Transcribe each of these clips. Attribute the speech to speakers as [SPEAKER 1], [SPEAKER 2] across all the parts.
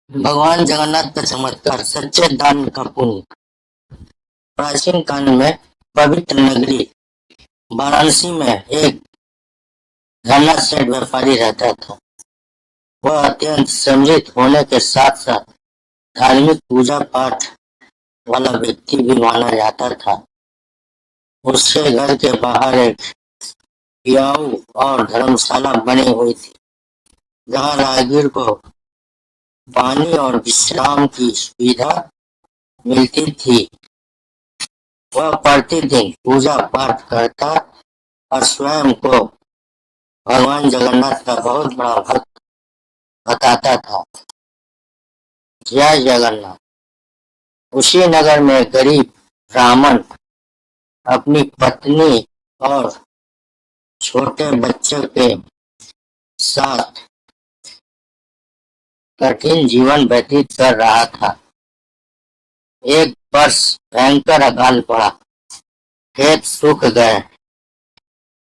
[SPEAKER 1] भगवान जगन्नाथ का चमत्कार, सच्चे दान का पुण्य। प्राचीन काल में पवित्र नगरी वाराणसी में एक धरना सेठ व्यापारी रहता था। वह अत्यंत समृद्ध होने के साथ साथ धार्मिक पूजा पाठ वाला व्यक्ति भी माना जाता था। उसके घर के बाहर एक पियाऊ और धर्मशाला बनी हुई थी, जहाँ राहगीर को पानी और विश्राम की सुविधा मिलती थी। वह प्रतिदिन पूजा पाठ करता और स्वयं को भगवान जगन्नाथ का बहुत बड़ा भक्त बताता था। जय जगन्नाथ। उसी नगर में गरीब ब्राह्मण अपनी पत्नी और छोटे बच्चों के साथ कठिन जीवन व्यतीत कर रहा था। एक वर्ष भयंकर अकाल पड़ा, खेत सूख गए,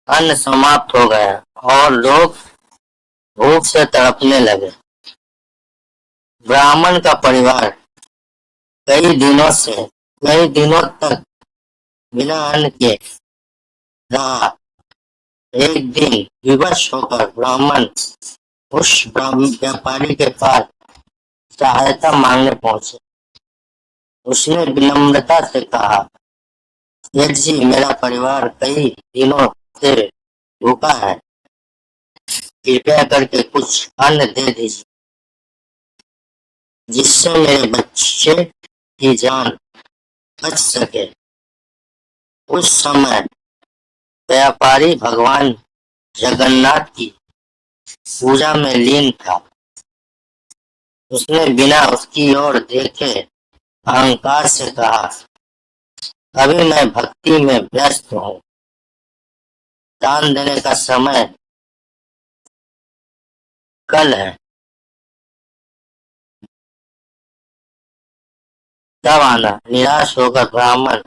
[SPEAKER 1] अन्न समाप्त हो गया और लोग भूख से तड़पने लगे। ब्राह्मण का परिवार कई दिनों तक बिना अन्न के रहा। एक दिन विवश होकर ब्राह्मण उस व्यापारी के पास सहायता मांगने पहुंचे। उसने विनम्रता से कहा, सेठ जी, मेरा परिवार कई दिनों से भूखा है, कृपया करके कुछ अन्न दे दीजिए, जिससे मेरे बच्चे की जान बच सके। उस समय व्यापारी भगवान जगन्नाथ की पूजा में लीन था। उसने बिना उसकी ओर देखे अहंकार से कहा, अभी मैं भक्ति में व्यस्त हूँ, दान देने का समय कल है, तब आना। निराश होकर ब्राह्मण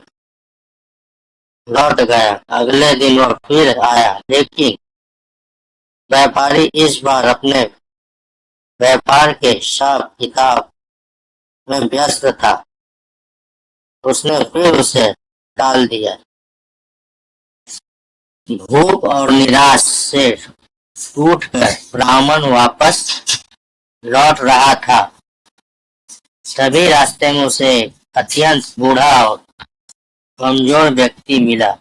[SPEAKER 1] लौट गया। अगले दिन वह फिर आया, लेकिन व्यापारी इस बार अपने व्यापार के हिसाब किताब में व्यस्त था। उसने फिर उसे टाल दिया। भूख और निराश से टूटकर ब्राह्मण वापस लौट रहा था। तभी रास्ते में उसे अत्यंत बूढ़ा और कमजोर व्यक्ति मिला,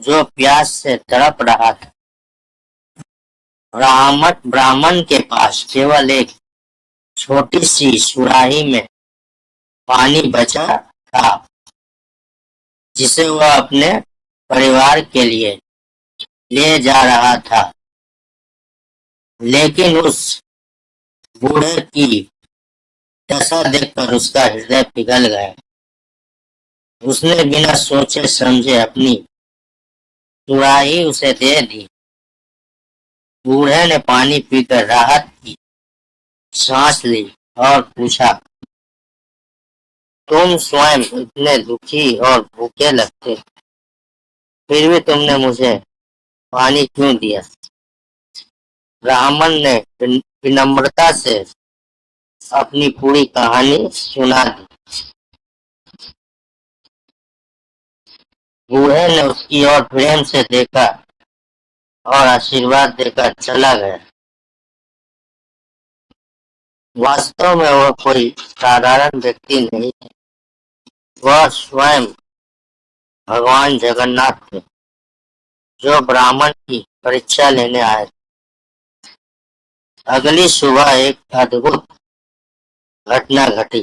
[SPEAKER 1] जो प्यास से तड़प रहा था। ब्राह्मण के पास केवल एक छोटी सी सुराही में पानी बचा था, जिसे वह अपने परिवार के लिए ले जा रहा था। लेकिन उस बूढ़े की दशा देखकर उसका हृदय पिघल गया। उसने बिना सोचे समझे अपनी सुराही उसे दे दी। बूढ़े ने पानी पीकर राहत की सांस ली और पूछा, तुम स्वयं इतने दुखी और भूखे लगते, फिर भी तुमने मुझे पानी क्यों दिया? ब्राह्मण ने विनम्रता से अपनी पूरी कहानी सुना दी। बूढ़े ने उसकी ओर प्रेम से देखा और आशीर्वाद देकर चला गया। वास्तव में वह कोई साधारण व्यक्ति नहीं थे, वह स्वयं भगवान जगन्नाथ थे, जो ब्राह्मण की परीक्षा लेने आए। अगली सुबह एक अद्भुत घटना घटी।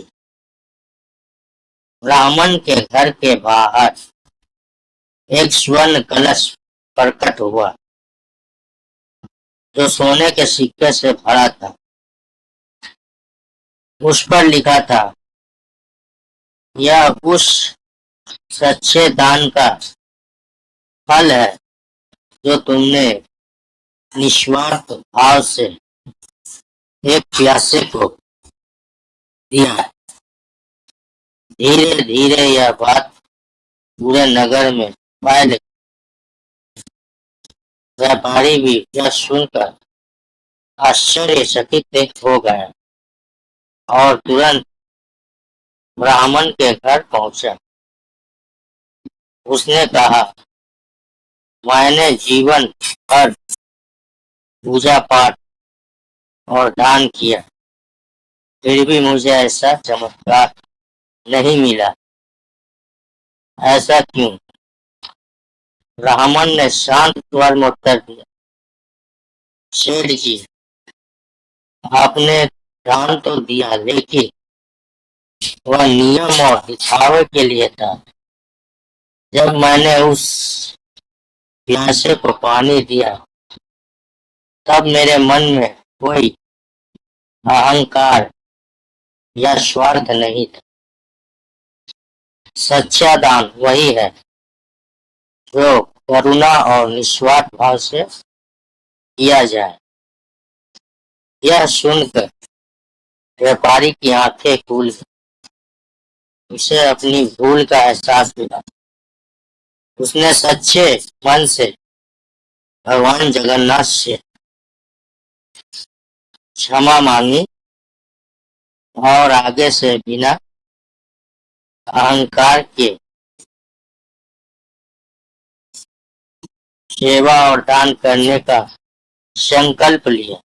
[SPEAKER 1] ब्राह्मण के घर के बाहर एक स्वर्ण कलश प्रकट हुआ, जो सोने के सिक्के से भरा था। उस पर लिखा था, यह उस सच्चे दान का फल है जो तुमने निस्वार्थ भाव से एक प्यासे को दिया। धीरे धीरे यह बात पूरे नगर में फैल गई। व्यापारी भी यह सुनकर आश्चर्यचकित हो गया और तुरंत ब्राह्मण के घर पहुंचा। उसने कहा, मैंने जीवन भर पूजा पाठ और दान किया, फिर भी मुझे ऐसा चमत्कार नहीं मिला। ऐसा क्यों? ब्राह्मण ने शांत स्वर में उत्तर दिया, सेठ जी, आपने दान तो दिया, लेकिन वह नियम और दिखावे के लिए था। जब मैंने उस प्यासे को पानी दिया, तब मेरे मन में कोई अहंकार या स्वार्थ नहीं था। सच्चा दान वही है जो करुणा और निस्वार्थ भाव से किया जाए। यह सुनकर व्यापारी की आंखें खुल गईं। उसे अपनी भूल का एहसास हुआ। उसने सच्चे मन से भगवान जगन्नाथ से क्षमा मांगी और आगे से बिना अहंकार के सेवा और दान करने का संकल्प लिया।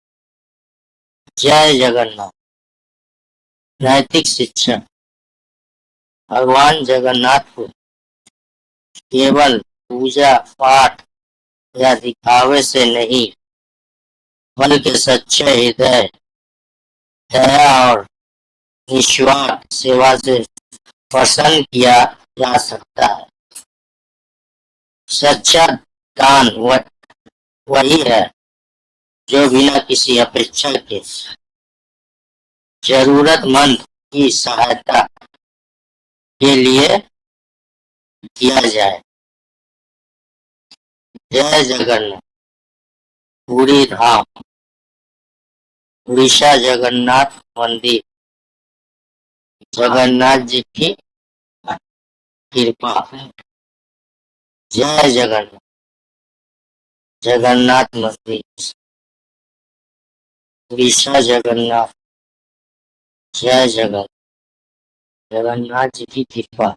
[SPEAKER 1] जय जगन्नाथ। नैतिक शिक्षा। भगवान जगन्नाथ को केवल पूजा पाठ या दिखावे से नहीं, बल्कि सच्चे हृदय, दया और निस्वार्थ सेवा से प्रसन्न किया जा सकता है। सच्चा दान वही है जो बिना किसी अपेक्षा के जरूरतमंद की सहायता के लिए किया जाए। जय जगन्नाथ। पूरी धाम, उड़ीसा जगन्नाथ मंदिर। जगन्नाथ जी की कृपा। जय जगन्नाथ। जगन्नाथ मंदिर, उड़ीसा जगन्नाथ। जय जगन्नाथ। जगन्नाथ जी की कृपा।